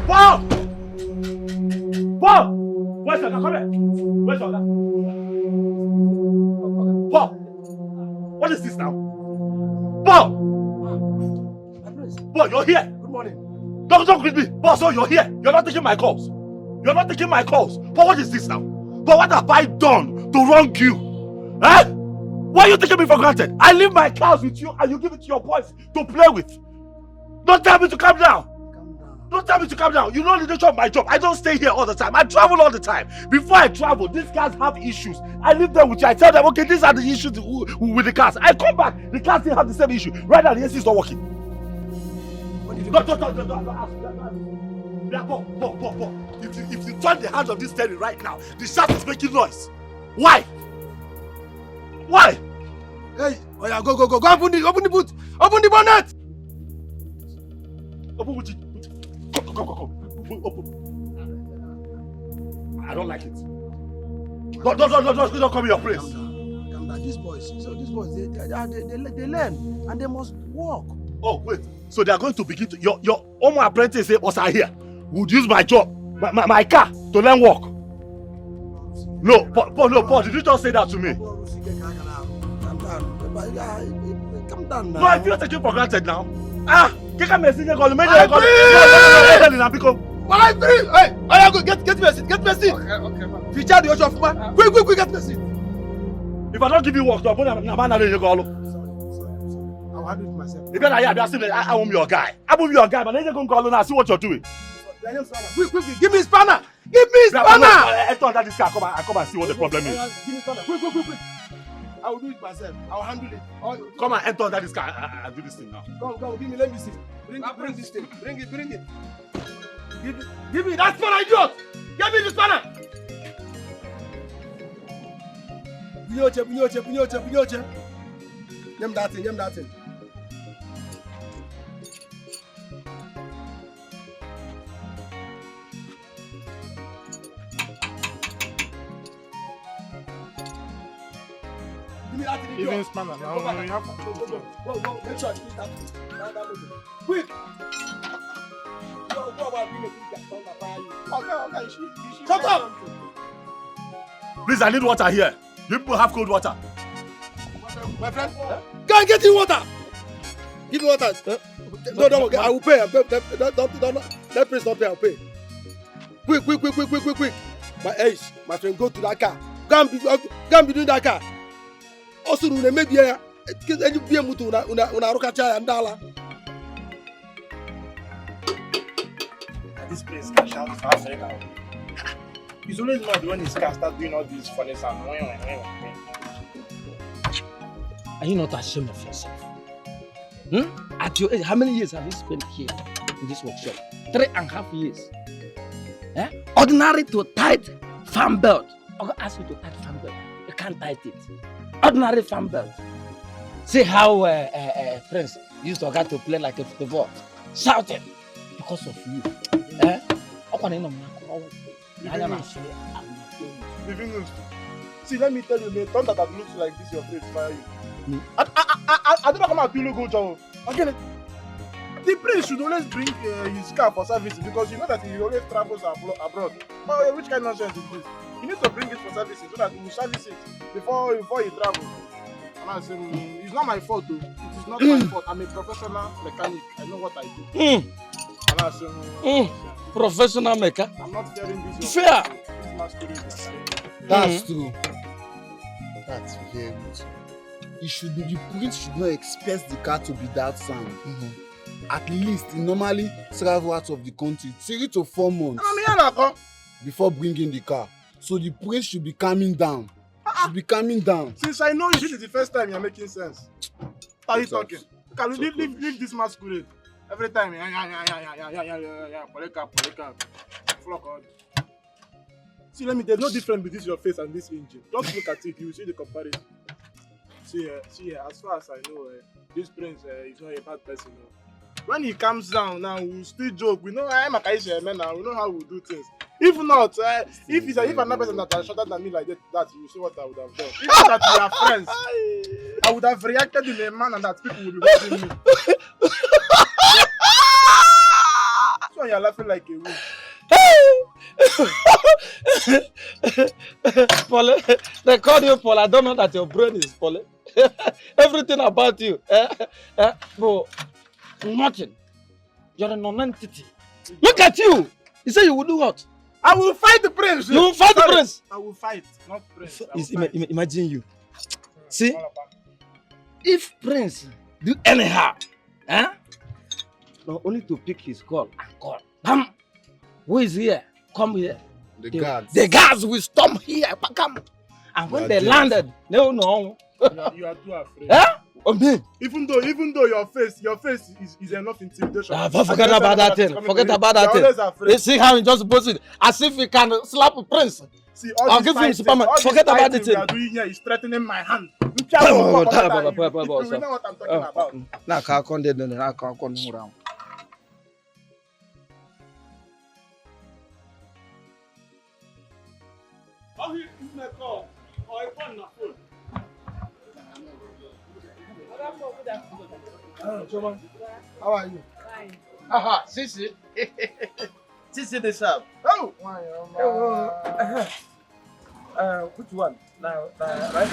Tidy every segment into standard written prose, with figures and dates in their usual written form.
Paul! Paul! Where's your come here? Where's your Paul! What is this now? Paul! Paul, you're here! Good morning. Don't talk with me! Paul, so you're here! You're not taking my calls! You're not taking my calls! Paul, what is this now? Paul, what have I done to wrong you? Eh? Why are you taking me for granted? I leave my cows with you and you give it to your boys to play with. Don't tell me to calm down! Don't tell me to calm down. You know the nature of my job. I don't stay here all the time. I travel all the time. Before I travel, these guys have issues. I leave them with you. I tell them, okay, these are the issues with the cars. I come back, the cars still have the same issue. Right now, the AC is not working. Don't ask. If you turn the hands of this steering right now, the shaft is making noise. Why? Why? Hey, oh yeah, go, open the boot, open the bonnet. Open with it. Come. Open. I don't like it. Don't come in your place. Calm down. These boys, they learn and they must walk. Oh, wait. So they are going to begin to your home apprentice was I here would use my job, my car to learn walk. No, Paul, did you just say that to me? Calm down now. No, I feel taken for granted now. Get a message. My friend! Hey, go get me a seat. Okay. Feature the ocean of man. Quick, get me a seat. If I don't give you work, I will handle it myself. I am your guy. I am your guy, but then you're going to call and see what you're doing. Quick, give me his spanner. Enter under this car. Come and see what the problem is. Give me spanner. Quick. I will do it myself. I will handle it. Come and enter under this car and do this thing now. Come, give me, let me see. Bring this thing. Bring it. Give me that spanner, idiot! Give me the spanner! Bunyoche. Name that thing. Even spanner now. Go. Make sure I finish that. Quick! Go about being a big guy. Okay. Shut up! Please, I need water here. You people have cold water. My friend, go and get him water. Give me water. No, I will pay. Don't, let please not pay. I'll pay. Quick. My friend, go to that car. Go and be doing that car. Also, maybe una rokacha and dollar. This place can shout for Africa. It's always mad when this car start doing all these funny sounds. Are you not ashamed of yourself? At your age, how many years have you spent here in this workshop? 3.5 years. Ordinary to tight farm belt. I'm going to ask you to tight farm belt. You can't tight it. Ordinary farm belt. See how friends used to get to play like a football, shouting because of you. See, let me tell you, the thunder that looks like this, your face fire you. I don't know how much you go, Joe. Again, the prince should always bring his car for servicing because you know that he always travels abroad. But which kind of nonsense is this? He needs to bring it for servicing so that he will service it before he travels. And I said, it's not my fault though. It is not my fault. I'm a professional mechanic. I know what I do. And I said, professional mechanic. I'm not fearing this. Fair. That's true. That's very good. The prince should not expect the car to be that sound. At least he normally travel out of the country 3 to 4 months before bringing the car. So the prince should be calming down. Since I know you, this is the first time you're making sense. What are you talking? Can you leave this masquerade? Every time, flock on. See, let me, there's no difference between your face and this engine. Just look at it, you will see the comparison. See, as far as I know, this prince is not a bad person. When he comes down now, we'll still joke. We know I'm a Kaisha man now. We know how we do things. If not, if another person that is shorter than me like that, you see what I would have done. If not that we are friends, I would have reacted in a manner that people would be watching me. That's why you're laughing like a wolf. Paul, they call you Paul. I don't know that your brain is Paul. Everything about you. Bro, nothing. You're a non-entity. Look at you. You say you will do what? I will fight the prince. You will fight the prince. I will fight, not prince. Imagine you. See, if prince do anyhow, not only to pick his call and call. Bam! Who is here? Come here. The guards. The guards will storm here. Come. And when they landed, no. You are too afraid. Even though your face is enough intimidation. Forget about that thing. Forget about that thing. You see how he just puts it as if he can slap a prince. See, I'll give him Superman. Forget about the thing. What you are doing here is threatening my hand. You know what I'm talking about. Now, I can't come around. How he my call? Or I phone na phone? Choma, how are you? Fine. Aha, Sisi. Sisi the sharp. Oh, Which one? Now, right.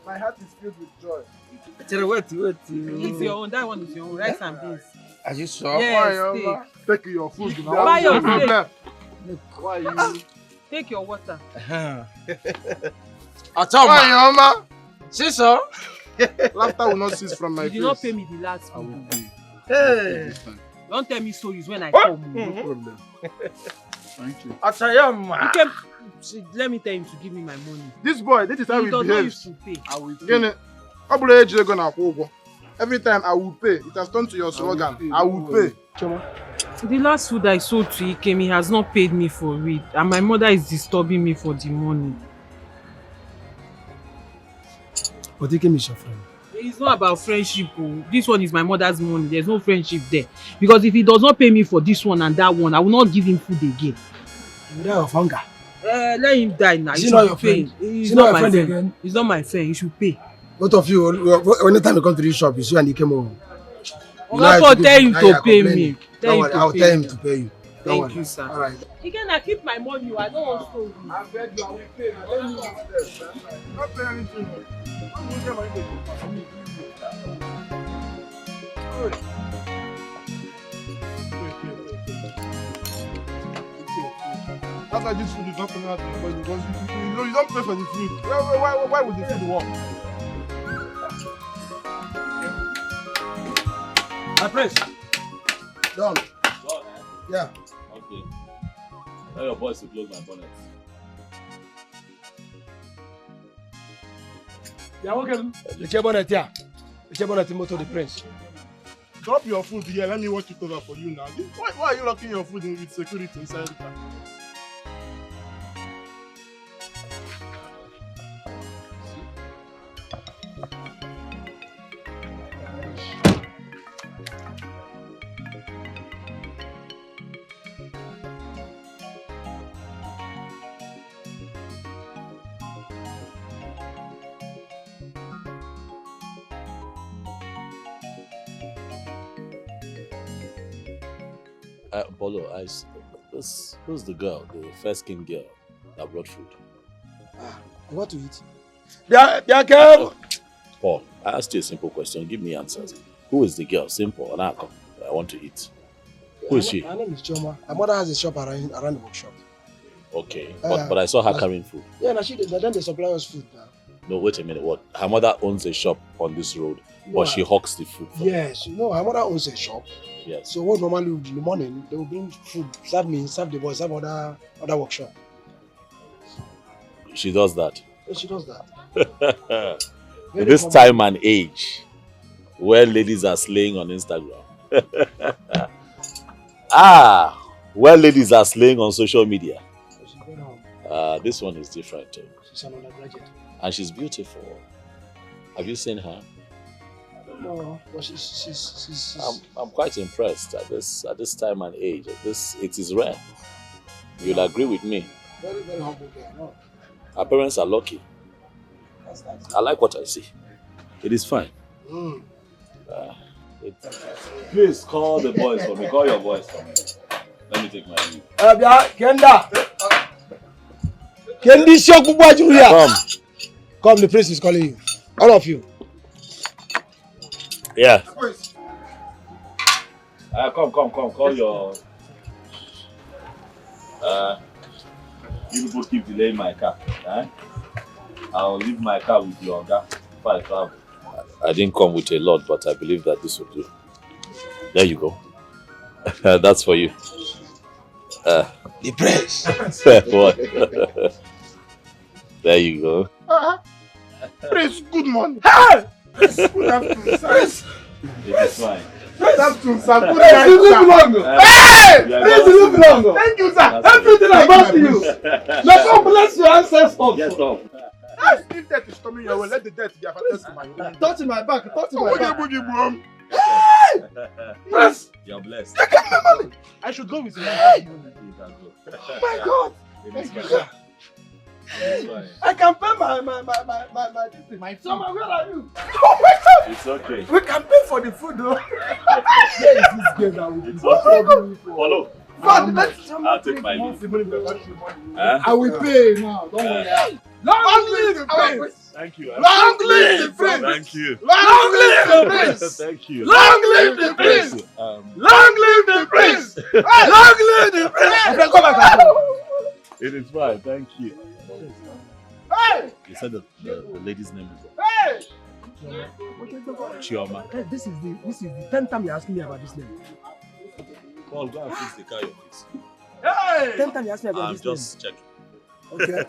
my heart is filled with joy. Wait. It's your own. That one is your own. Rice and beans. Are you sure? Yes, Take your food. Buy your problem. Why you? take your water. Atoma. Siso. Laughter will not cease from my You face. did not pay me the last I will food. pay. Hey. Don't tell me stories when I come. No problem. Thank you. Atayama. You came, see, let me tell him to give me my money. This boy, this is how He he does not behaves. used to pay. I will pay. Every time I will pay. It has turned to your slogan. I will pay. The last food I sold to Ikem, he has not paid me for it. And my mother is disturbing me for the money. But Ikem is your friend. It's not about friendship. Oh. This one is my mother's money. There's no friendship there. Because if he does not pay me for this one and that one, I will not give him food again. You die of hunger. Let him die now. Is he not your friend? He's Is he not not my your friend friend. again? He's not my friend. He should pay. Both of you, anytime you come to this shop, you see and Ikem home. Oga tell him to pay me. Don't worry, I'll tell him to pay you. Don't Thank worry. you, sir. All right. Again, I keep my money. I don't want story. I beg you, I will pay. Let me not pay anything. I'm going to get my money. After this food is not coming out of your body because you don't pay for the food. Why would the food work? My prince. Done. Yeah. Okay. Tell your boys to close my bonnet. Yeah, okay. The chair bonnet here. The chair bonnet motor the prince. Drop your food here. Let me watch it over for you now. Why are you locking your food in with security inside the car? Polo, who's the girl, the fair skinned girl that brought food? What to eat? Yeah, girl. Paul, I asked you a simple question. Give me answers. Who is the girl? Simple. And I want to eat. Who is she? Her name is Choma. Her mother has a shop around the workshop. Okay, but I saw her carrying food. Yeah, now then they supply us food now. No, wait a minute. What? Her mother owns a shop on this road, but she hawks the food. Yes, her mother owns a shop. Yes. So what normally in the morning they will bring food, serve me, serve the boys, serve other workshop. She does that. Yeah, she does that. In this time and age, where ladies are slaying on Instagram. Where ladies are slaying on social media. This one is different too. She's an undergraduate. And she's beautiful. Have you seen her? No, but she's I'm quite impressed at this time and age. It is rare. You'll agree with me. very, very humble girl. No, Our parents are lucky. that's nice. I like what I see. It is fine. Mm. Please call the boys for me. Call your boys for me. Let me take my leave. Kenda! Kendi Shokubwa Julia! Come, the prince is calling you. All of you. Yeah. Come. Call your... you people keep delaying my car. I'll leave my car with your guy before I travel. I didn't come with a lot, but I believe that this will do. There you go. That's for you. The prince. What? There you go. Prince, good morning. Hey! Good afternoon, sir. It is fine. Good afternoon, sir. Good Prince, night, you look sir. long. Hey! Prince, you look long. Thank you, sir. Everything about you. May God bless your ancestors. Get off. Yes, if death is coming your way, let the death be affected to my own. Touch my back. Touch my back. Prince, You're blessed. I should go with you. You can go. Oh my God. It is fine. It is fine. I can pay my summer. Where are you? Oh my God. It's okay. We can pay for the food though. Where is this girl that we It's okay. Follow. God, let's I'll take my leave. I will pay now. Don't worry. Long live the prince. Thank you. Long live the prince. Thank you. Long live the prince. Thank you. Long live the prince. Long live the prince. Long live the prince. Come back. It is fine. Thank you. Hey! You said the lady's name is Hey! Chioma. This is the 10th time you're asking me about this name. Paul, go and fix the car, your face. Hey! 10th time you're asking me about I'm this name. just checking. Okay.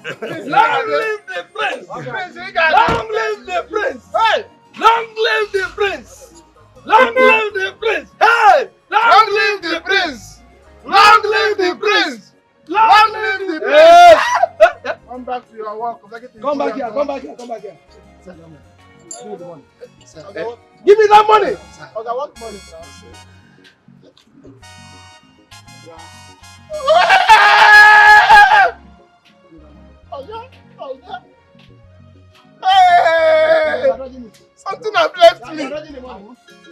Long live the prince. Long live the prince. Hey! Long live the prince. Long live the prince. Hey! Long live the prince. Long live the prince. Long live the prince. Hey! Come back to your work. Come back here. Come back here. Come back here. Give me the money. Give me that money. Okay, what money? Hey! Something has left me.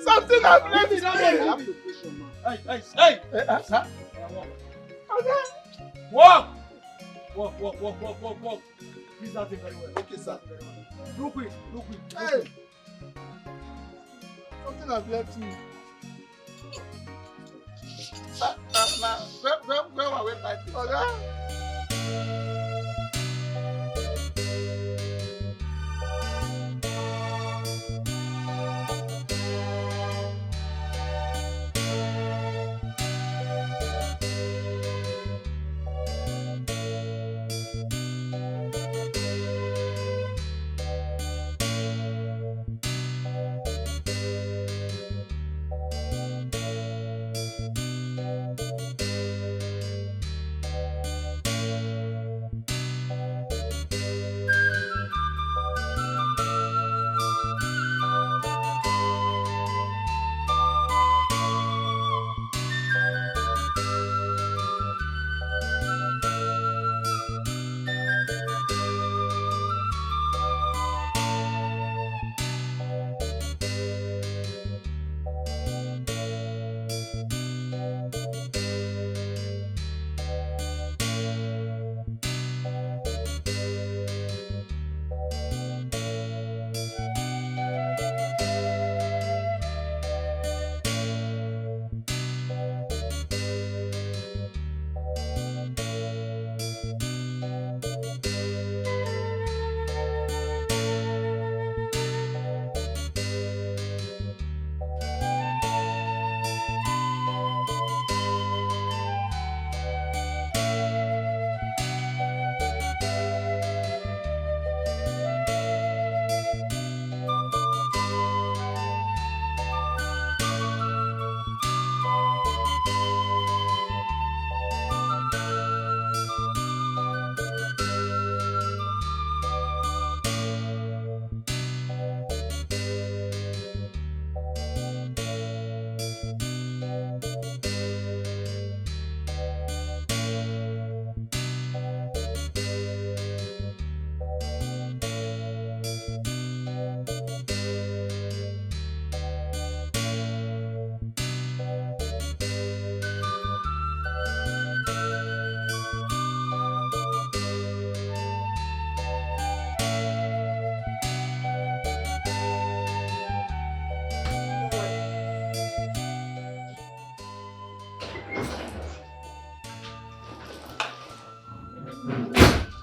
Something has left me. Hey! Sir? Walk! Walk. Please not take very well. Okay, sir. Look quick. Hey! Something has left me. Where were we fighting?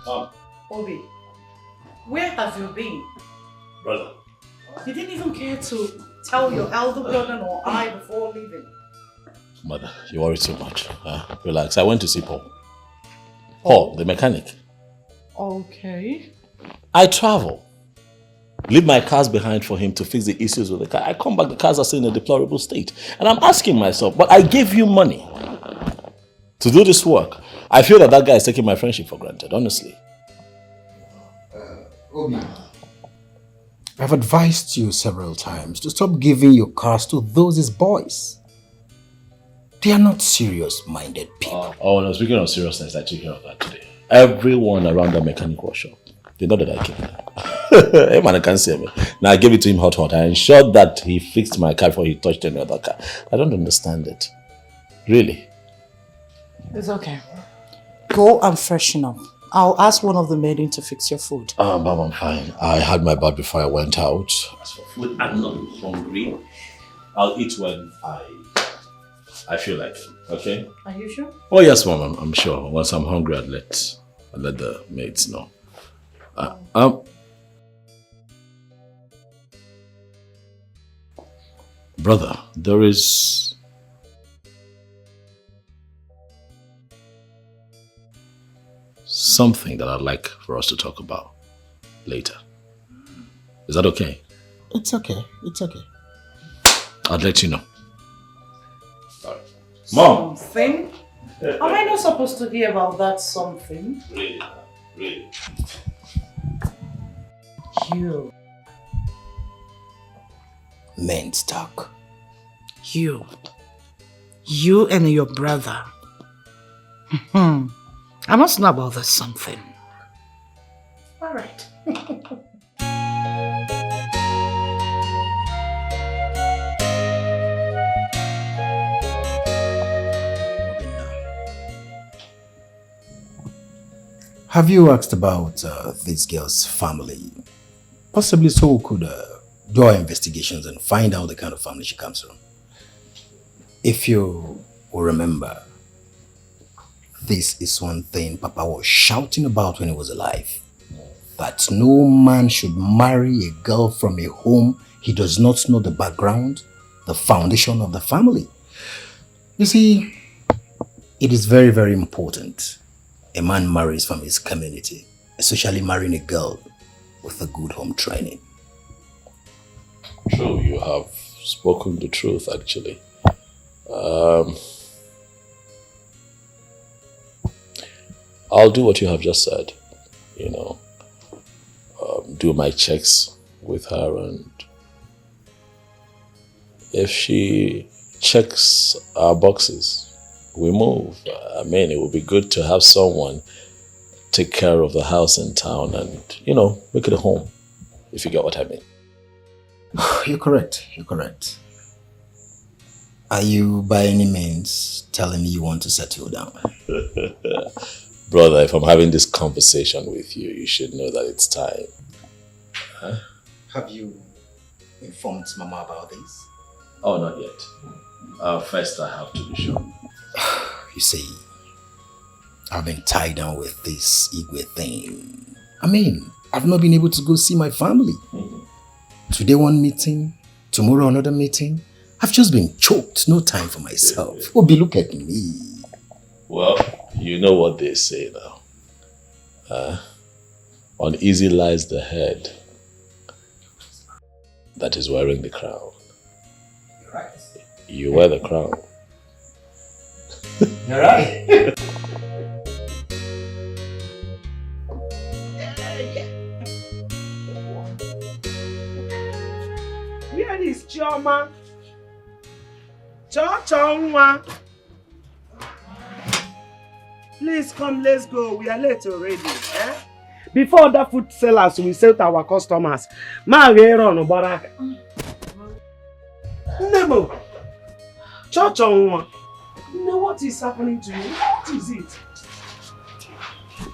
Mom. Obi, where have you been? Brother. You didn't even care to tell your elder brother or I before leaving. Mother, you worry too much. Relax. I went to see Paul. Paul, the mechanic. Okay. I travel. Leave my cars behind for him to fix the issues with the car. I come back, the cars are still in a deplorable state. And I'm asking myself, but I gave you money to do this work. I feel that guy is taking my friendship for granted, honestly. Obi, I've advised you several times to stop giving your cars to those his boys. They are not serious-minded people. Oh, no, speaking of seriousness, I took care of that today. Everyone around the mechanic workshop, they know that I came there. Hey man, I can't see me. Now I gave it to him hot. I ensured that he fixed my car before he touched any other car. I don't understand it. Really. It's okay. Go and freshen up. I'll ask one of the maiden to fix your food. Mom, I'm fine. I had my bath before I went out. As for food, I'm not hungry. I'll eat when I feel like it. Okay? Are you sure? Oh yes, Mom. I'm sure. Once I'm hungry, I'll let the maids know. Brother, there is something that I'd like for us to talk about later. Is that okay? It's okay. It's okay. I'll let you know. Sorry. Mom! Something? Am I not supposed to hear about that something? Really? You. Men's talk. You and your brother. I must know about this something. All right. Have you asked about this girl's family? Possibly so we could do our investigations and find out the kind of family she comes from. If you will remember, this is one thing Papa was shouting about when he was alive. That no man should marry a girl from a home he does not know the background, the foundation of the family. You see, it is very, very important a man marries from his community, especially marrying a girl with a good home training. True, you have spoken the truth, actually. I'll do what you have just said. You know, do my checks with her, and if she checks our boxes, we move. I mean, it would be good to have someone take care of the house in town and, you know, make it a home, if you get what I mean. You're correct. You're correct. Are you by any means telling me you want to settle down? Brother, if I'm having this conversation with you, you should know that it's time. Huh? Have you informed Mama about this? Oh, not yet. First, I have to be sure. You see, I've been tied down with this Igwe thing. I mean, I've not been able to go see my family. Today one meeting, tomorrow another meeting. I've just been choked, no time for myself. Obi, look at me. Well, you know what they say now. Uneasy lies the head that is wearing the crown. You're right. You wear the crown. You're right. Where is Chioma? Chonwa. Please come, let's go. We are late already. Before other food sellers will sell to our customers. Baraka. Nemo. Chonwa. No, what is happening to you? What is it?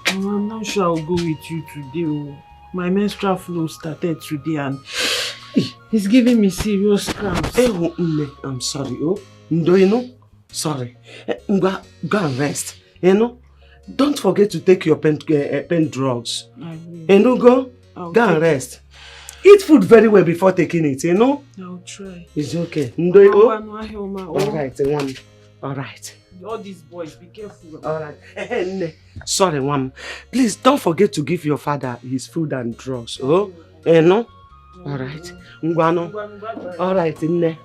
I'm not sure I'll go with you today. My menstrual flow started today and it's giving me serious cramps. I'm sorry. Oh, you know? Sorry. Go and rest. You know? don't forget to take your pen drugs. I will. You know, go and rest. Eat food very well before taking it, you know? I'll try. It's okay. Alright, one. Alright. All these boys, be careful. Alright. Sorry, one. Please don't forget to give your father his food and drugs. Oh? No? Alright. Alright, Nne.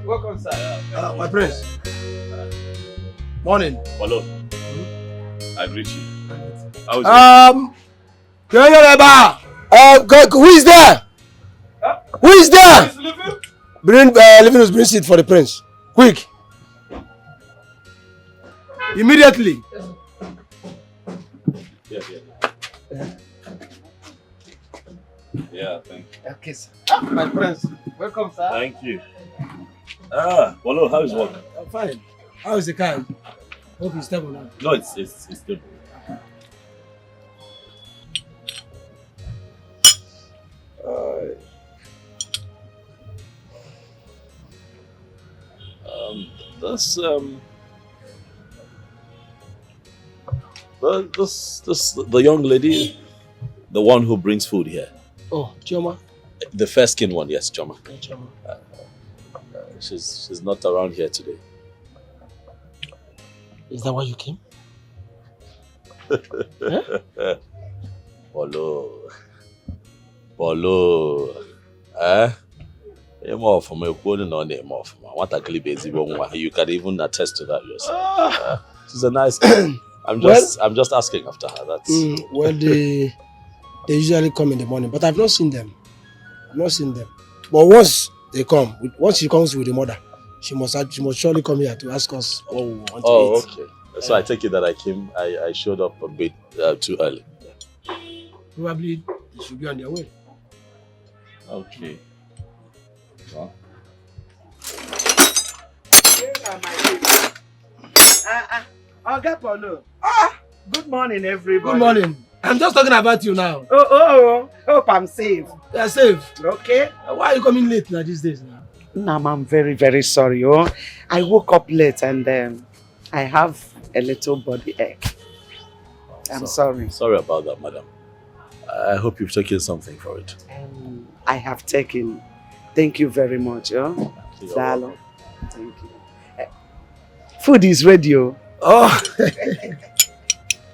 Welcome, sir. My prince. Morning. Hello. I greet you. How's who is there? Who is there? Bring Livinus, bring seat for the prince. Quick. Immediately. Yeah, thank you. Okay, sir. My prince. Welcome, sir. Thank you. Hello, how is work? I'm fine. How is the car? Hope it's stable now. No, it's stable. The young lady, the one who brings food here. Oh, Chioma? The fair skinned one, yes, Choma. Yeah, Chioma. She's not around here today. Is that why you came? Polo. You can even attest to that yourself. She's a nice girl. I'm just asking after her. That's well, they usually come in the morning, but I've not seen them. But once they come, once she comes with the mother, she must surely come here to ask us what we want to eat. Oh, okay. So I take it that I showed up a bit too early. Probably they should be on their way. Okay. Well. Good morning, everybody. Good morning. I'm just talking about you now. Hope I'm safe. You're safe. Okay. Why are you coming late now these days now? Nam, I'm very, very sorry. I woke up late and I have a little body ache. I'm sorry. Sorry about that, madam. I hope you've taken something for it. I have taken. Thank you very much. Dalo. Thank you. Food is ready. Oh.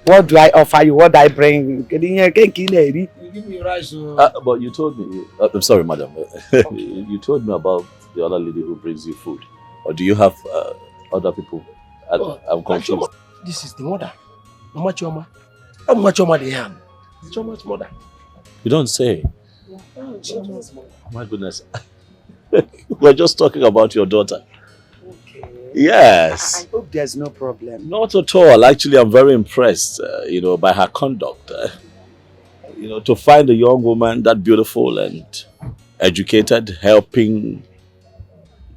What do I offer you? What do I bring? You give me rice. But you told me. I'm sorry, madam. You told me about the other lady who brings you food. Or do you have other people? I'm confused. This is the mother. Mama Choma. Mama Choma the hand. Choma's mother. You don't say. Choma's mother. My goodness. We're just talking about your daughter. Okay. Yes. I hope there's no problem. Not at all. Actually, I'm very impressed, by her conduct. To find a young woman that beautiful and educated, helping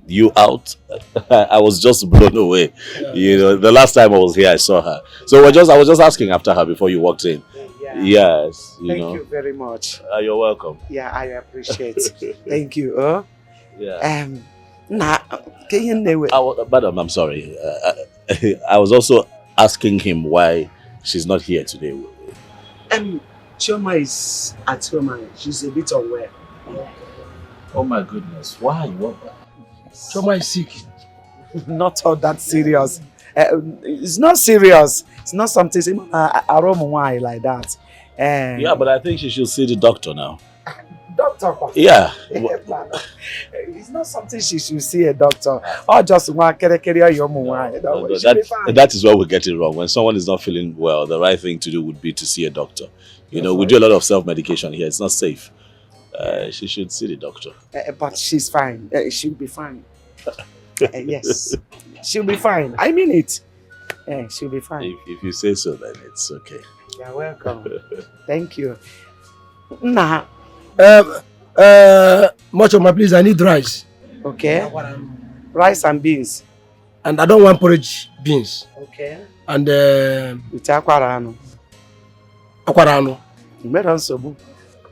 you out, I was just blown away. Yeah. The last time I was here, I saw her. So I was just asking after her before you walked in. Yeah. Yes. Thank you very much. You're welcome. Yeah, I appreciate it. Thank you. Yeah. Madam, I'm sorry. I was also asking him why she's not here today. Chioma is at home. She's a bit unwell. Oh my goodness. Why? What? Chioma is sick. Not all that serious. It's not serious. It's not something like that. Yeah, but I think she should see the doctor now. Doctor. Yeah. It's not something she should see a doctor. Or just one carry your mom. That is where we get it wrong. When someone is not feeling well, the right thing to do would be to see a doctor. You know, we do a lot of self-medication here. It's not safe. She should see the doctor. But she's fine. She'll be fine. Yes. She'll be fine. I mean it. She'll be fine. If you say so, then it's okay. You're welcome. Thank you. Nah. Much of my please, I need rice. Okay. Rice and beans. And I don't want porridge beans. Okay. And with aquarano. Aquarano.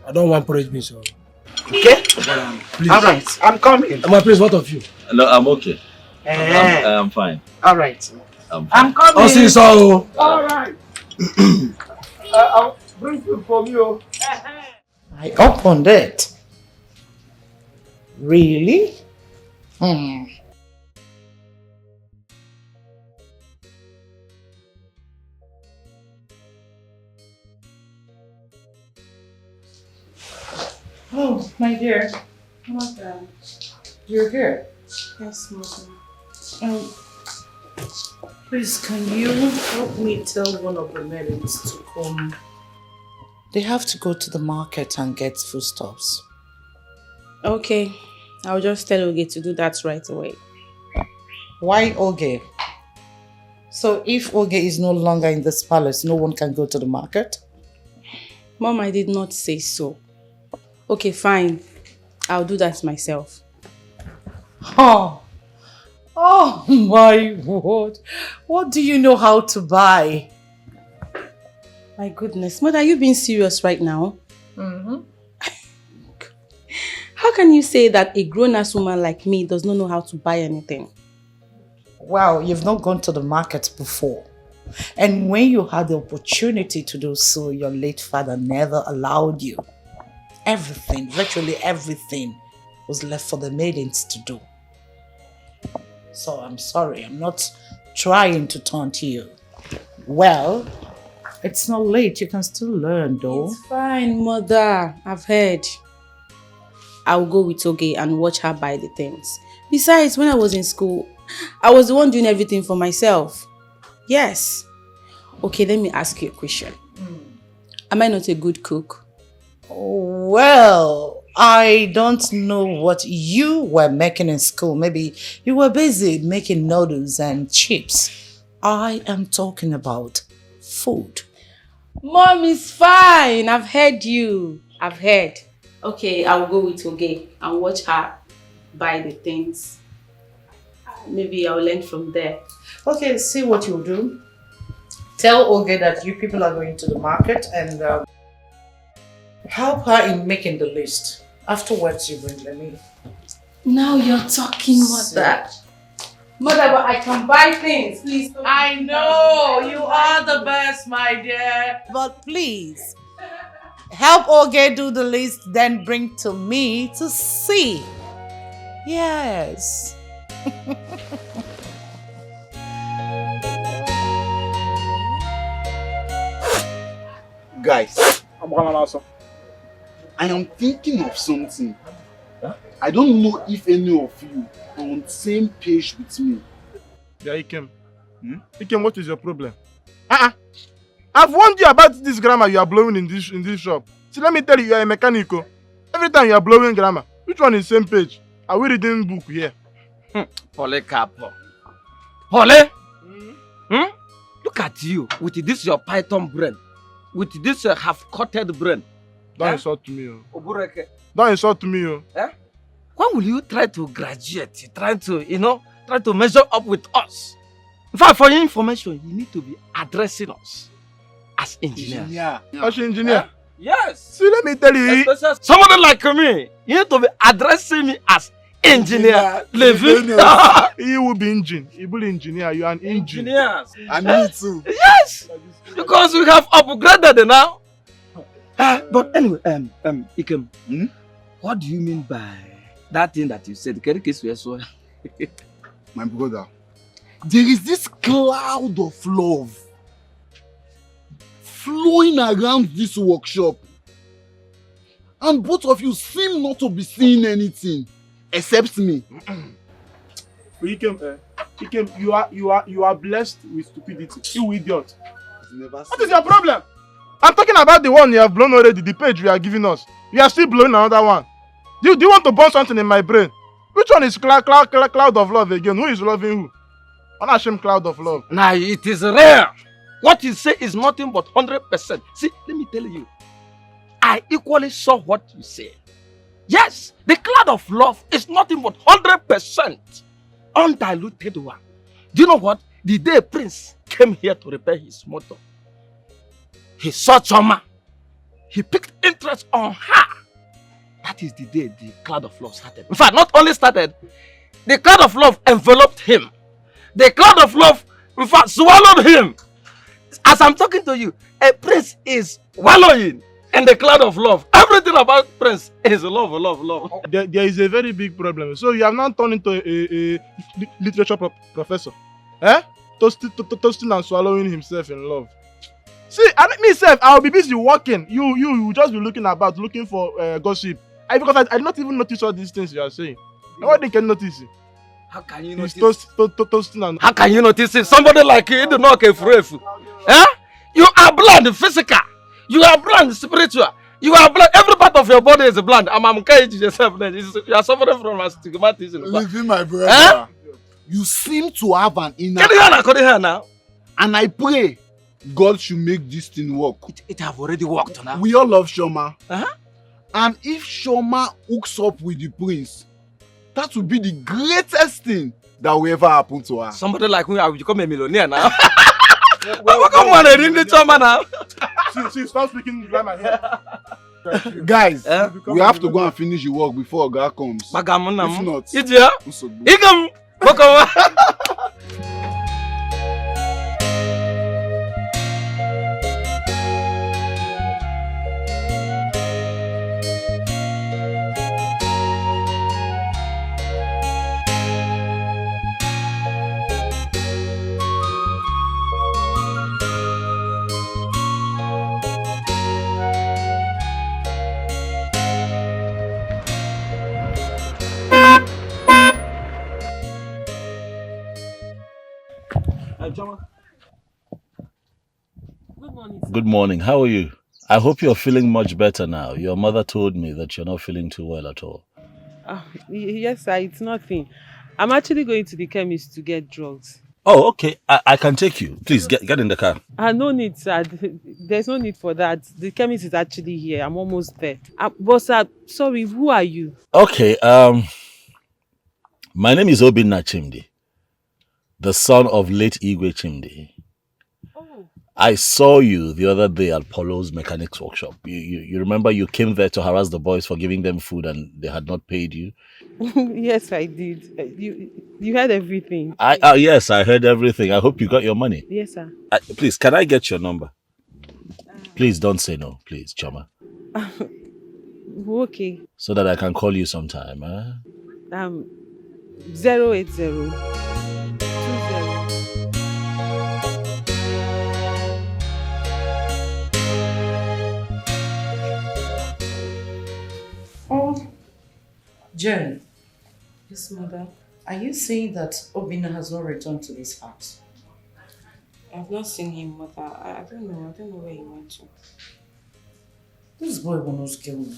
I don't want porridge beans. So. Okay. Please. All right. I'm coming. My please, what of you? No, I'm okay. I'm fine. All right. I'm coming. I'll see you so. All right. I'll bring food for you. I opened it. Really? Oh, my dear. Mother. You're here? Yes, Mother. Please, can you help me tell one of the maidens to come? They have to go to the market and get foodstuffs. Okay. I'll just tell Oge to do that right away. Why Oge? So if Oge is no longer in this palace, no one can go to the market? Mom, I did not say so. Okay, fine. I'll do that myself. Oh my word. What do you know how to buy? My goodness. Mother, are you being serious right now? Mm-hmm. How can you say that a grown-ass woman like me does not know how to buy anything? Well, you've not gone to the market before. And when you had the opportunity to do so, your late father never allowed you. Everything, virtually everything, was left for the maidens to do. So I'm sorry, I'm not trying to taunt you. Well, it's not late, you can still learn though. It's fine, Mother. I've heard. I'll go with Oge and watch her buy the things. Besides, when I was in school, I was the one doing everything for myself. Yes. Okay, let me ask you a question. Am I not a good cook? Well, I don't know what you were making in school. Maybe you were busy making noodles and chips. I am talking about food. Mom is fine. I've heard you. I've heard. Okay, I'll go with Oge and watch her buy the things. Maybe I'll learn from there. Okay, see what you'll do. Tell Oge that you people are going to the market and help her in making the list. Afterwards, you bring them in. Now you're talking, Mother. Mother, but I can buy things. Please don't. I know, you are the best, my dear. But please, help Oge do the list, then bring to me to see. Yes. Guys, I am thinking of something. I don't know if any of you are on the same page with me. Yeah, Ikem. Ikem, what is your problem? I've warned you about this grammar you are blowing in this shop. See, let me tell you, you are a mechanic. Every time you are blowing grammar, which one is same page? Are we reading book here? Polycarpo. Holly? Look at you with this your python brain. With this half-coated brain. Don't insult me. Don't insult me. When will you try to graduate? Try to measure up with us? In fact, for your information, you need to be addressing us as engineers. As engineer? Yes. See, let me tell you. Somebody like me, you need to be addressing me as engineer. Living. You will be engine. You will be engineer. You are an engine. Engineers. And me too. Yes. Because we have upgraded now. But anyway, Ikem, what do you mean by that thing that you said? My brother, there is this cloud of love flowing around this workshop. And both of you seem not to be seeing anything except me. Ikem, you are blessed with stupidity. You idiot. What is your problem? I'm talking about the one you have blown already, the page you are giving us. You are still blowing another one. Do you want to burn something in my brain? Which one is cloud of love again? Who is loving who? Unashamed cloud of love. Nah, it is rare. What you say is nothing but 100%. See, let me tell you. I equally saw what you say. Yes, the cloud of love is nothing but 100% undiluted one. Do you know what? The day Prince came here to repair his motor, he saw Choma. He picked interest on her. That is the day the cloud of love started. In fact, not only started, the cloud of love enveloped him. The cloud of love, in fact, swallowed him. As I'm talking to you, a prince is wallowing in the cloud of love. Everything about Prince is love, love, love. There is a very big problem. So you have now turned into a literature professor. Eh? Toasting and swallowing himself in love. See, myself, I'll be busy working. You will just be looking about, looking for gossip. Because I did not even notice all these things you are saying. Nobody can notice it. How can you notice? Toasting and... How can you notice it? Somebody like you, do not care for it. Eh? You are blind, physical. You are blind, spiritual. You are blind. Every part of your body is blind. I'm encouraging yourself. You are suffering from astigmatism. Living my brother. Eh? You seem to have an inner... Can you hear now? And I pray God should make this thing work. It have already worked now. We all love Shoma. Uh-huh. And if Shoma hooks up with the prince, that would be the greatest thing that will ever happen to her. Somebody like me, I will become a millionaire now. Come on, I didn't Choma now. See, stop speaking behind my head. Guys, we have to go and finish the work before God comes. If not, Igam. Good morning. How are you? I hope you're feeling much better now. Your mother told me that you're not feeling too well at all. Yes, sir. It's nothing. I'm actually going to the chemist to get drugs. Oh, okay. I can take you. Please get in the car. No need, sir. There's no need for that. The chemist is actually here. I'm almost there. But sir, sorry, who are you? Okay. My name is Obinna Chimdi, the son of late Igwe Chimdi. I saw you the other day at Polo's mechanics workshop. You remember you came there to harass the boys for giving them food and they had not paid you? Yes, I did. You heard everything. Yes, I heard everything. I hope you got your money. Yes, sir. Please, can I get your number? Please don't say no, please, Choma. Okay. So that I can call you sometime. 080 Oh, Jen. Yes, mother. Are you saying that Obinna has not returned to this house? I've not seen him, mother. I don't know. I don't know where he went to. This boy will not kill me.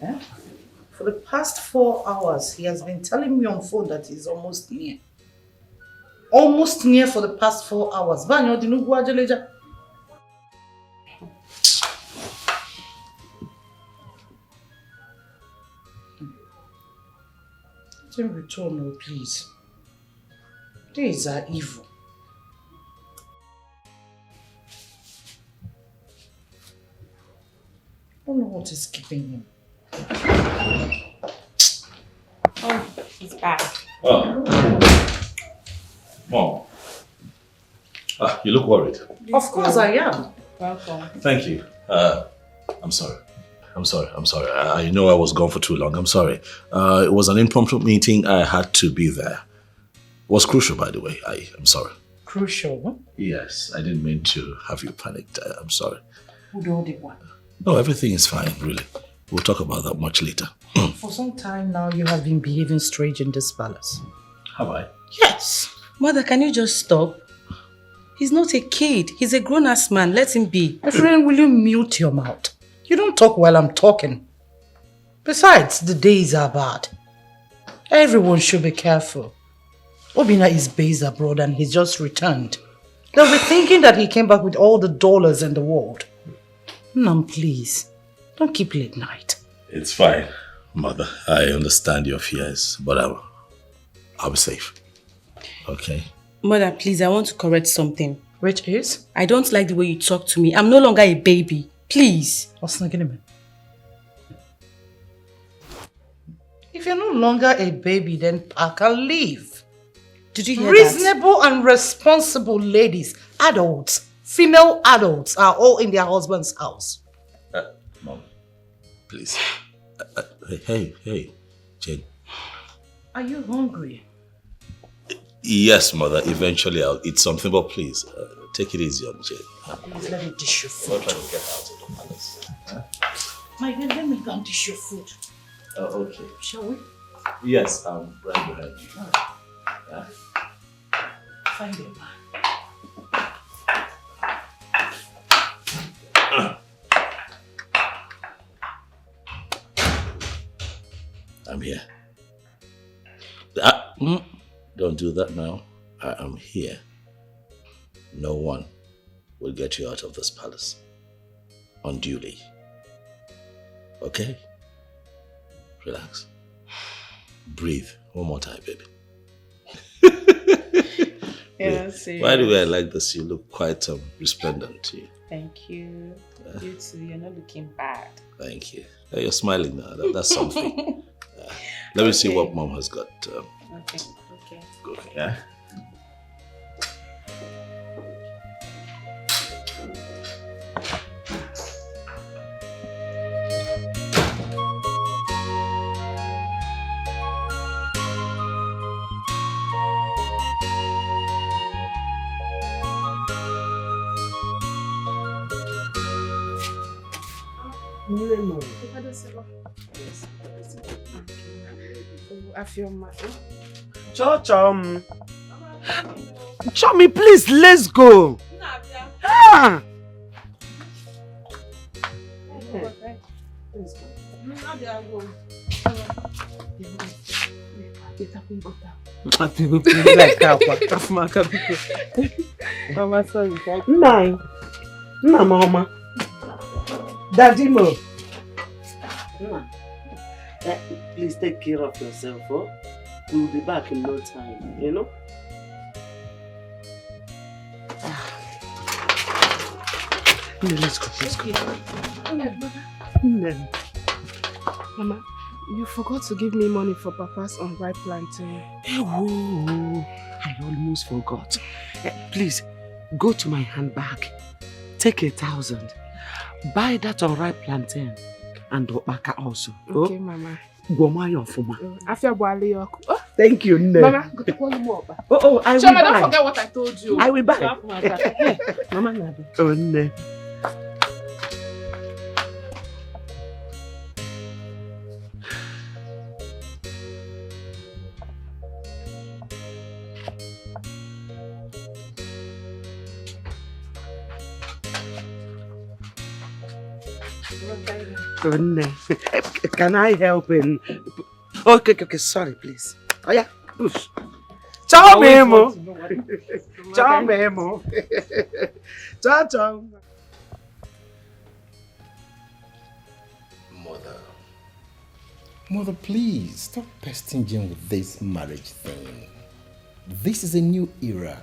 Eh? For the past 4 hours, he has been telling me on phone that he's almost near. Almost near for the past 4 hours. Banyo dinu guajeleja. Let him return, oh, please. These are evil. I don't know what is keeping him. Oh, he's back. Oh. Mom. You look worried. Of course I am. Welcome. Thank you. I'm sorry. I know I was gone for too long. I'm sorry. It was an impromptu meeting. I had to be there. It was crucial, by the way. I'm sorry. Crucial, huh? Yes, I didn't mean to have you panicked. I'm sorry. Who do the one? No, everything is fine, really. We'll talk about that much later. For some time now, you have been behaving strange in this palace. Have I? Yes. Mother, can you just stop? He's not a kid. He's a grown-ass man. Let him be. My friend, will you mute your mouth? You don't talk while I'm talking. Besides, the days are bad. Everyone should be careful. Obina is based abroad and he's just returned. They'll be thinking that he came back with all the dollars in the world. Nam, please, don't keep late night. It's fine, Mother. I understand your fears, but I'll be safe. Okay? Mother, please, I want to correct something. Which is? I don't like the way you talk to me. I'm no longer a baby. Please. What's not getting me? If you're no longer a baby, then pack and leave. Did you hear Reasonable and responsible ladies, adults, female adults are all in their husband's house. Mom, please. Hey, Jane. Are you hungry? Yes, Mother. Eventually I'll eat something, but please, take it easy on Jane. Please let me dish your We're food. trying to get out of the palace. My dear, let me go and dish your food. Okay. Shall we? Yes, I'm right behind you. Yeah. Find a man. I'm here. Don't do that now. I am here. No one will get you out of this palace unduly. Okay? Relax. Breathe. One more time, baby. Yeah, By the way, I like this. You look quite resplendent. Thank you. You too. You're not looking bad. Thank you. You're smiling now. That's something. Let me see what Mom has got. Okay. Good. Yeah. Chummy, please, let's go. Ah. Mama. Daddy Mo. Please take care of yourself, oh? We'll be back in no time, you know? Let's go. Mama, you forgot to give me money for Papa's unripe plantain. Oh, I almost forgot. Please, go to my handbag. Take 1,000. Buy that unripe plantain and Opaka also. Okay, Mama. Thank you, Nne. Mama, go to call him up. I will Choma, buy. don't forget what I told you. I will buy. Mama, Nabi. Oh, Nne. Can I help in? Okay, sorry, please. Oh yeah, push. Ciao, Memo. Ciao, Memo. Ciao. Mother, please stop pesting Jane with this marriage thing. This is a new era.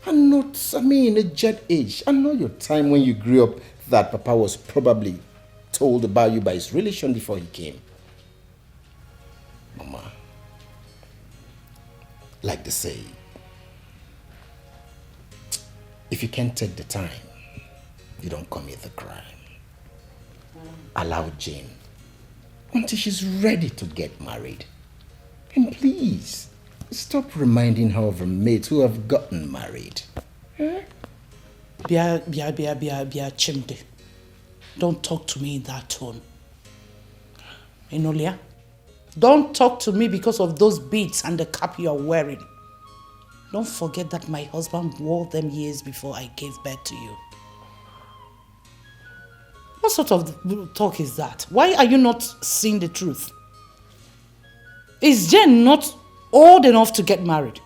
And a jet age. I know your time when you grew up that Papa was probably told about you by his relation before he came. Mama, like they say, if you can't take the time, you don't commit the crime. Allow Jane until she's ready to get married. And please, stop reminding her of her mates who have gotten married. Bia, Chimde. Don't talk to me in that tone. Enolia, don't talk to me because of those beads and the cap you're wearing. Don't forget that my husband wore them years before I gave birth to you. What sort of talk is that? Why are you not seeing the truth? Is Jane not old enough to get married?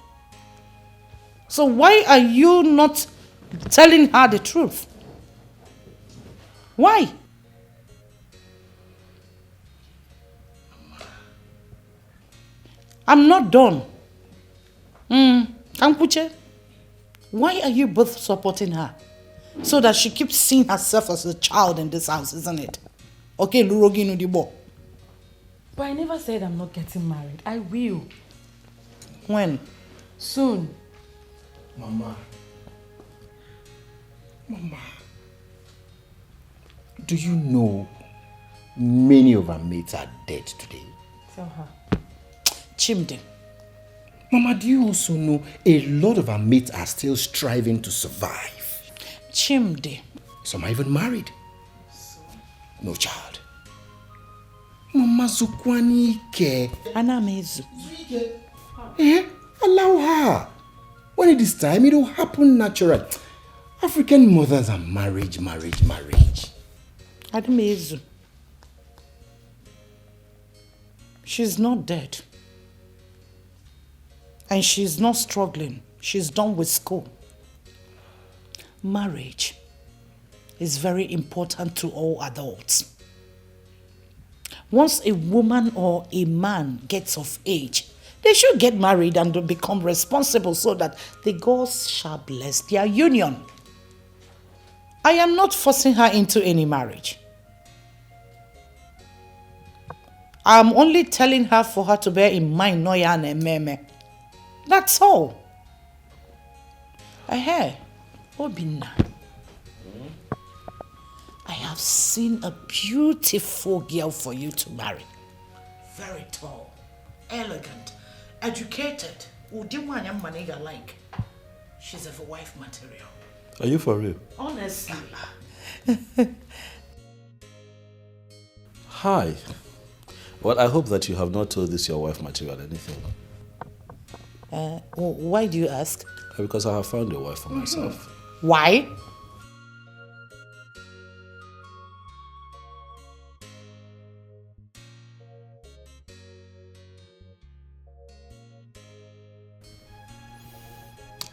So why are you not telling her the truth? Why? I'm not done. Kampuche, why are you both supporting her? So that she keeps seeing herself as a child in this house, isn't it? Okay, Lurogi Nudibo. But I never said I'm not getting married. I will. When? Soon. Mama. Do you know many of our mates are dead today? Tell her. Chimde. Mama, do you also know a lot of our mates are still striving to survive? Chimde. Some are even married. No child. Mama Zukwani ke. Anamezu. Allow her. When it is time, it will happen naturally. African mothers are marriage. Anamezu. She's not dead. And she's not struggling. She's done with school. Marriage is very important to all adults. Once a woman or a man gets of age, they should get married and become responsible so that the gods shall bless their union. I am not forcing her into any marriage. I am only telling her for her to bear in mind Noya and Meme. That's all. Obina. I have seen a beautiful girl for you to marry. Very tall, elegant, educated. Like. She's a wife material. Are you for real? Honestly. Hi. Well, I hope that you have not told this your wife material anything. Why do you ask? Because I have found a wife for myself. Why?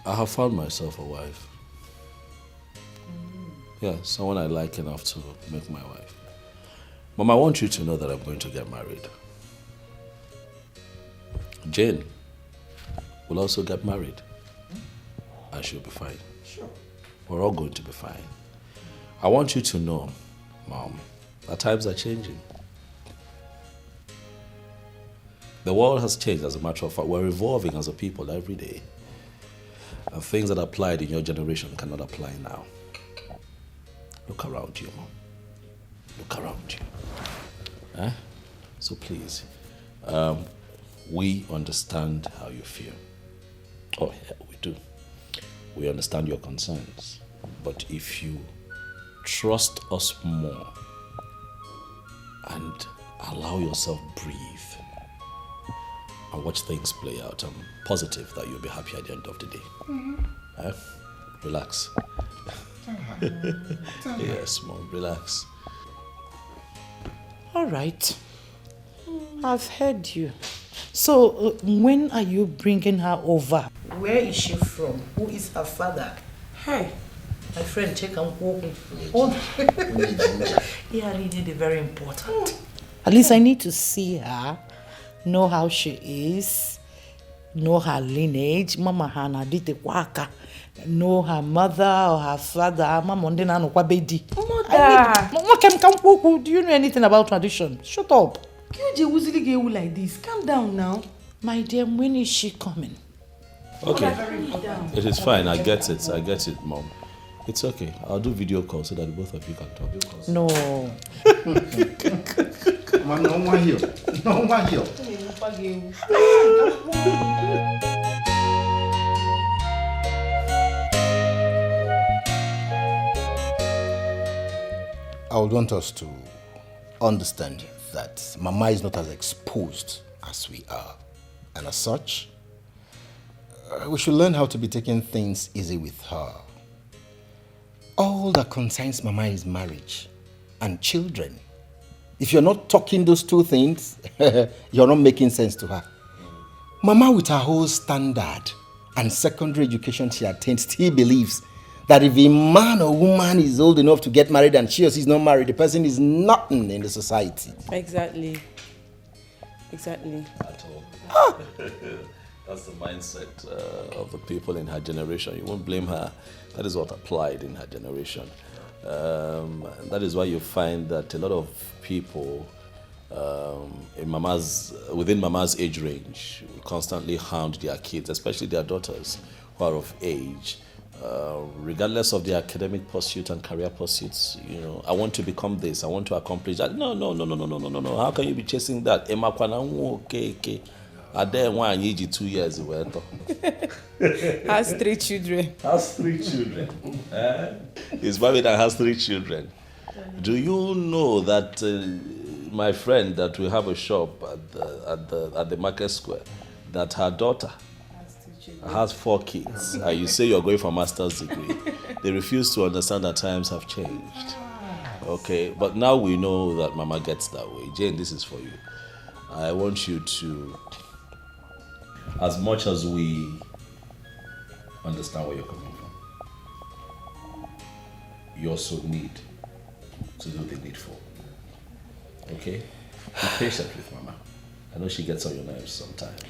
I have found myself a wife. Yeah, someone I like enough to make my wife. Mom, I want you to know that I'm going to get married. Jane will also get married. And she'll be fine. Sure. We're all going to be fine. I want you to know, Mom, that times are changing. The world has changed, as a matter of fact. We're evolving as a people every day. And things that applied in your generation cannot apply now. Look around you, Mom. Look around you. Eh? So please, we understand how you feel. Oh, yeah, we do. We understand your concerns. But if you trust us more and allow yourself breathe and watch things play out, I'm positive that you'll be happy at the end of the day. Relax. Yes, Mom, relax. All right. I've heard you. So, when are you bringing her over? Where is she from? Who is her father? Hey, my friend, check and walk. Yeah, really, very important. At least I need to see her, know how she is, know her lineage. Mama Hana did the waka. Know her mother or her father. Mama Ndena no kwabedi. Mother. Do you know anything about tradition? Shut up. You usually get like this. Calm down now. My dear, when is she coming? Okay. It is fine. I get it, Mom. It's okay. I'll do video call so that both of you can talk. No. No one here. No one here. I would want us to understand that Mama is not as exposed as we are. And as such, we should learn how to be taking things easy with her. All that concerns Mama is marriage and children. If you're not talking those two things, you're not making sense to her. Mama, with her whole standard and secondary education she attained, still believes that if a man or woman is old enough to get married and she or she is not married, the person is nothing in the society. Exactly. Exactly. At all. That's the mindset of the people in her generation. You won't blame her. That is what applied in her generation. That is why you find that a lot of people within Mama's age range constantly hound their kids, especially their daughters who are of age. Regardless of their academic pursuit and career pursuits, I want to become this, I want to accomplish that. No. How can you be chasing that? I dare one age 2 years. Has 3 children. Has 3 children. He's married and has 3 children. Do you know that my friend that we have a shop at the market square, that her daughter has 4 kids, and you say you're going for a master's degree? They refuse to understand that times have changed. Okay, but now we know that Mama gets that way. Jane, this is for you. I want you to, as much as we understand where you're coming from, you also need to do the needful. Okay? Be patient with Mama. I know she gets on your nerves sometimes.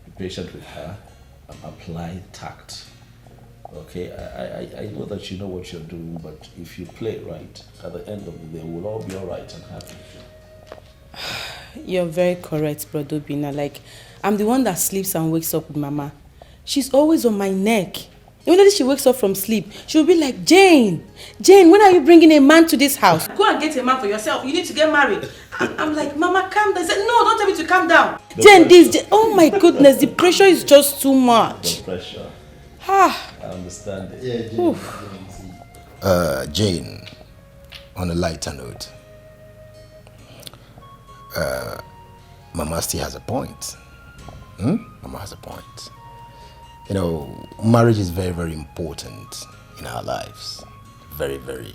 Be patient with her and apply tact. Okay? I know that you know what you're doing, but if you play it right, at the end of the day, we'll all be all right and happy. You're very correct, Brother Obina. Like, I'm the one that sleeps and wakes up with Mama. She's always on my neck. Immediately she wakes up from sleep, she'll be like, Jane, when are you bringing a man to this house? Go and get a man for yourself. You need to get married. I'm like, Mama, calm down. I said, no, don't tell me to calm down. Oh my goodness, the pressure is just too much. The pressure. I understand it. Yeah, Jane, on a lighter note, Mama still has a point. Mama has a point. Marriage is very, very important in our lives. Very, very.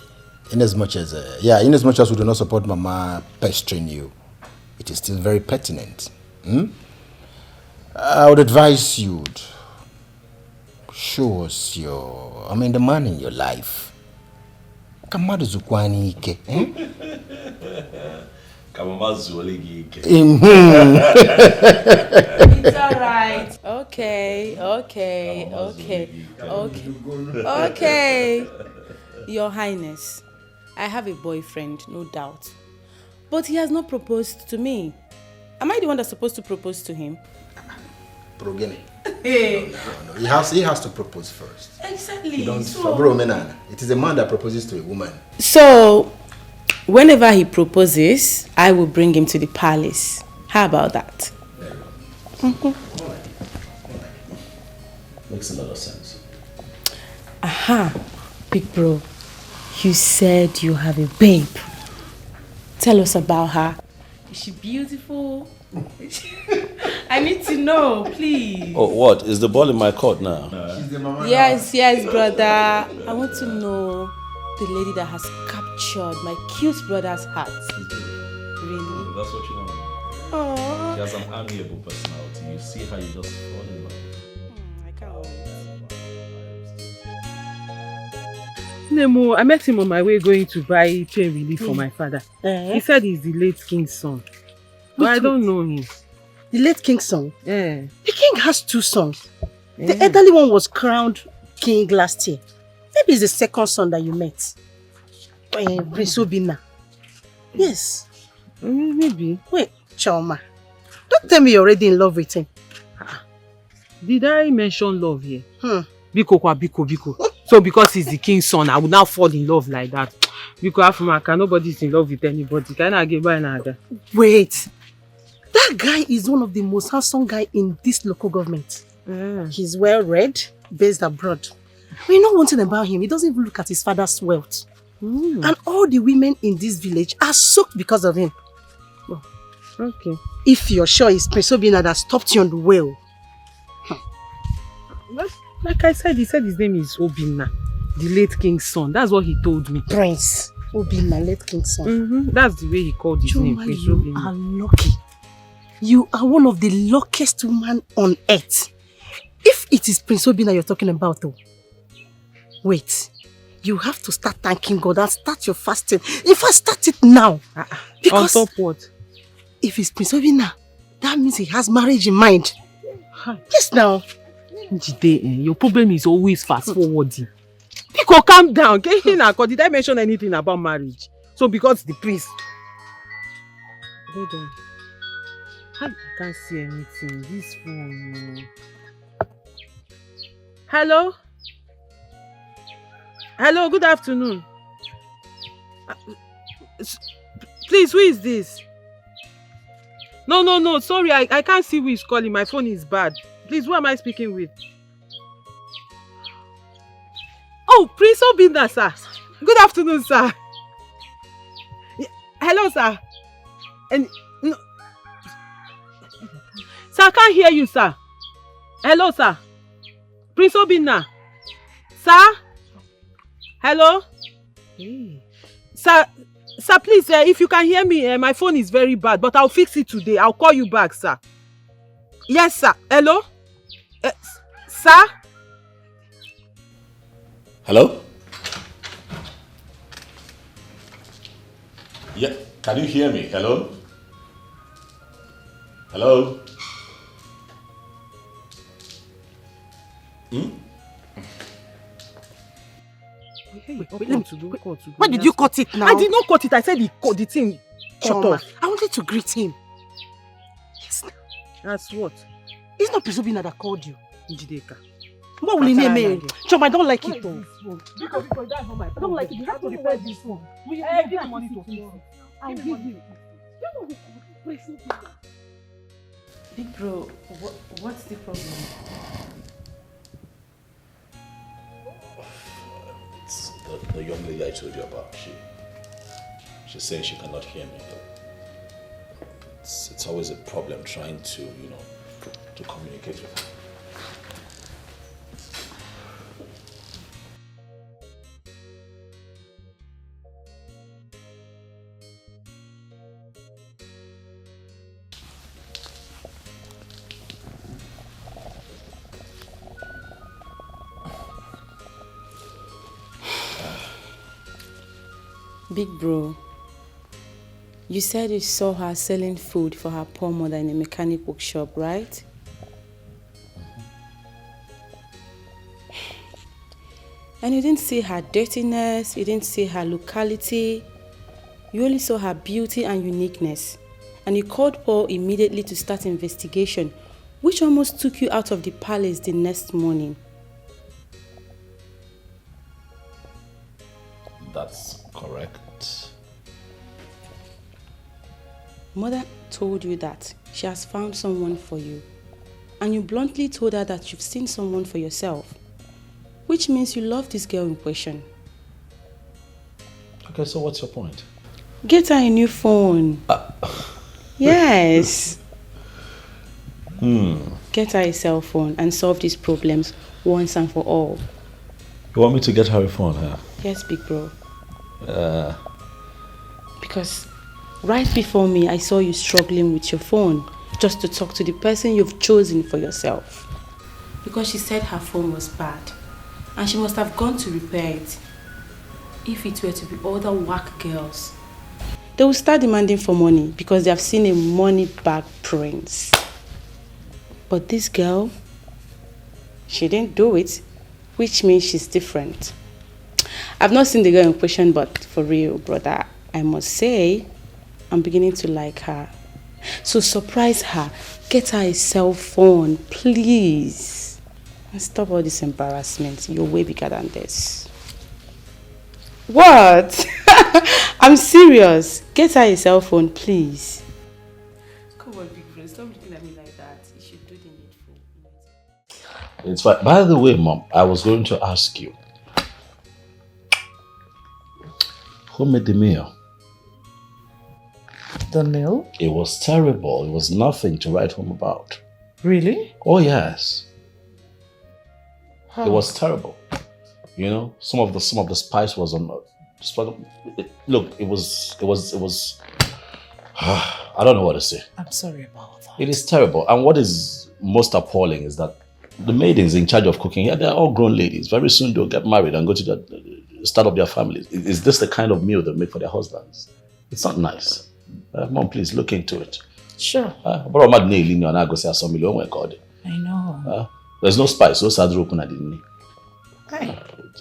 In as much as we do not support Mama pestering you, it is still very pertinent. I would advise you to show us the man in your life. Kamadu Zukwani Ike. It's all right. Okay. Your Highness, I have a boyfriend, no doubt. But he has not proposed to me. Am I the one that's supposed to propose to him? Progeny. Hey. No. He has to propose first. Exactly. It is a man that proposes to a woman. So, whenever he proposes, I will bring him to the palace. How about that? Makes a lot of sense. Aha, big bro. You said you have a babe. Tell us about her. Is she beautiful? I need to know, please. Oh, what? Is the ball in my court now? Yes, brother. I want to know the lady that has captured my cute brother's heart. Really? That's what you want. Aww. She has an amiable personality. You see her, you just fall in love. I can't wait. Nemo, I met him on my way going to buy pain relief for my father. He said he's the late king's son. But I don't know him. The late king's son? Yeah. The king has 2 sons. Yeah. The elderly one was crowned king last year. Maybe it's the second son that you met. Prince Obina. Yes. Maybe. Wait, Choma. Don't tell me you're already in love with him. Did I mention love here? Biko. So because he's the king's son, I would now fall in love like that. Because Afumaka, nobody's in love with anybody. Can I get by another? Wait. That guy is one of the most handsome guy in this local government. He's well read, based abroad. We know one thing about him. He doesn't even look at his father's wealth. And all the women in this village are soaked because of him. Okay. If you're sure it's Prince Obinna that stopped you on the way. Like I said, he said his name is Obinna, the late king's son. That's what he told me. Prince Obinna, late king's son. That's the way he called his name. Prince you Obinna. are lucky. You are one of the luckiest women on earth. If it is Prince Obinna you're talking about, though, wait. You have to start thanking God and start your fasting. In fact, start it now. Because on top what? If it's Prince Obinna, that means he has marriage in mind. Yes, now. Jide, your problem is always fast forwarding. Pico, calm down. Did I mention anything about marriage? So because the priest. Hold on. I can't see anything. This phone. Hello? Hello, good afternoon. Please, who is this? No, sorry, I can't see who is calling. My phone is bad. Please, who am I speaking with? Oh, Prince Obinna, sir. Good afternoon, sir. Hello, sir. And no, sir, I can't hear you, sir. Hello, sir. Prince Obinna. Sir? Hello? Hey. Sir, please, if you can hear me, my phone is very bad, but I'll fix it today. I'll call you back, sir. Yes, sir. Hello? Sir? Hello? Yeah, can you hear me? Hello? Hello? Why did you cut it now? I did not cut it. I said the thing cut off. I wanted to greet him. Yes. That's what? It's not Prince Obinna that called you. Njideka. What will he name? Chom, I don't like it though. Because that's not my problem. I don't like it. You have to repair this one. Give me money to fix it. I'll give you. Big bro, what's the problem? It's the young lady I told you about. She's saying she cannot hear me. It's always a problem trying to, to communicate with her. Big bro, you said you saw her selling food for her poor mother in a mechanic workshop, right? And you didn't see her dirtiness, you didn't see her locality, you only saw her beauty and uniqueness. And you called Paul immediately to start investigation, which almost took you out of the palace the next morning. That's correct. Mother told you that she has found someone for you, and you bluntly told her that you've seen someone for yourself, which means you love this girl in question. Okay, so what's your point? Get her a new phone. Yes. Get her a cell phone and solve these problems once and for all. You want me to get her a phone, huh? Yes, big bro. Because right before me, I saw you struggling with your phone just to talk to the person you've chosen for yourself. Because she said her phone was bad and she must have gone to repair it. If it were to be other whack girls, they will start demanding for money because they have seen a money bag prince. But this girl, she didn't do it, which means she's different. I've not seen the girl in question, but for real, brother, I must say, I'm beginning to like her. So surprise her, get her a cell phone, please. And stop all this embarrassment. You're way bigger than this. What? I'm serious. Get her a cell phone, please. Come on, big friend. Stop looking at me like that. You should do the needful. It's fine. By the way, Mom, I was going to ask you. Who made the meal? The meal? It was terrible. It was nothing to write home about. Really? Oh yes. It was terrible. You know, some of the spice was on. Look, it was. I don't know what to say. I'm sorry about that. It is terrible. And what is most appalling is that the maidens in charge of cooking, they're all grown ladies. Very soon they'll get married and go to start up their families. Is this the kind of meal they make for their husbands? It's not nice. Mom, please look into it. Sure. I know. There's no spice, no sadro kuna didn't.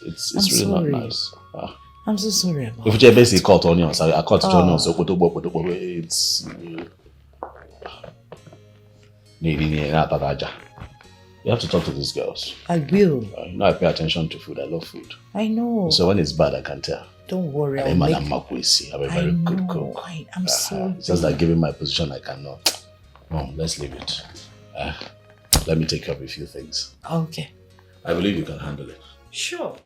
It's I'm really sorry. not nice. I'm so sorry about If you basically cut onions, I cut onions, so it's you have to talk to these girls. I will. You know I pay attention to food. I love food. I know. So when it's bad, I can tell. Don't worry. I'm a very good cook. I'm sorry. It's just like giving my position, I cannot. Mom, let's leave it. Let me take care of a few things. Okay. I believe you can handle it. Sure.